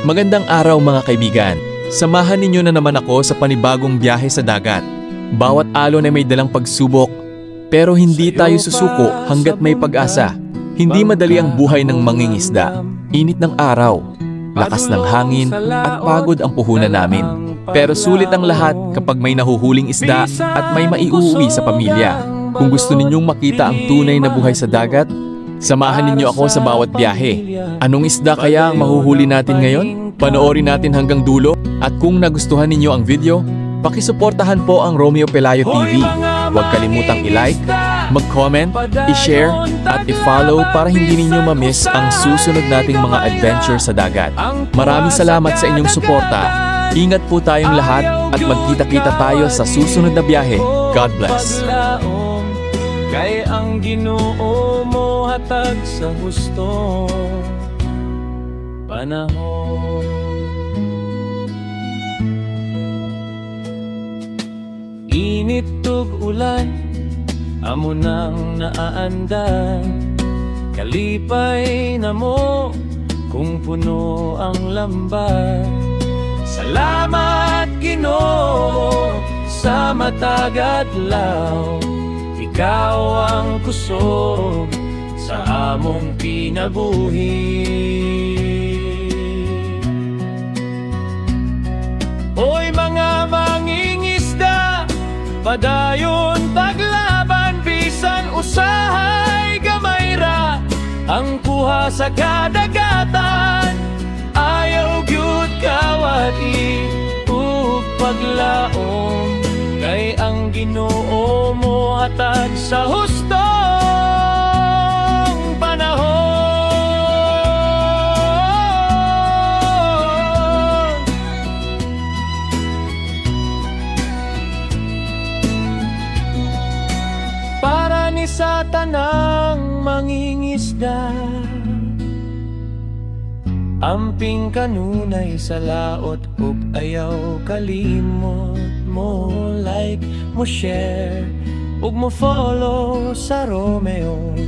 Magandang araw mga kaibigan. Samahan ninyo na naman ako sa panibagong biyahe sa dagat. Bawat alon ay may dalang pagsubok, pero hindi tayo susuko hanggat may pag-asa. Hindi madali ang buhay ng mangingisda. Init ng araw, lakas ng hangin, at pagod ang puhunan namin. Pero sulit ang lahat kapag may nahuhuling isda at may maiuwi sa pamilya. Kung gusto ninyong makita ang tunay na buhay sa dagat, samahan ninyo ako sa bawat biyahe. Anong isda kaya ang mahuhuli natin ngayon? Panoorin natin hanggang dulo. At kung nagustuhan ninyo ang video, pakisuportahan po ang Romeo Pelayo TV. Huwag kalimutang i-like, mag-comment, i-share, at i-follow para hindi ninyo ma-miss ang susunod nating mga adventure sa dagat. Maraming salamat sa inyong suporta. Ingat po tayong lahat at magkita-kita tayo sa susunod na biyahe. God bless. Kay ang Ginoo mo hatag sa hustong panahon. Init ug ulan, amo nang naaandan. Kalipay na mo kung puno ang lamban. Salamat Ginoo sa matag adlaw. Ikaw ang kusog sa among kinabuhi. Oy mga mangingisda, padayon taglaban, bisan usahay gamay ra ang kuha sa kadagatan. Ayaw gyud kawati ug paglaom, kay ang Ginoo mo hatag sa hustong panahon. Para ni sa tanang mangingisda, amping kanunay sa laot ug ayaw kalimot mo like, mo share ug mo follow sa Romeo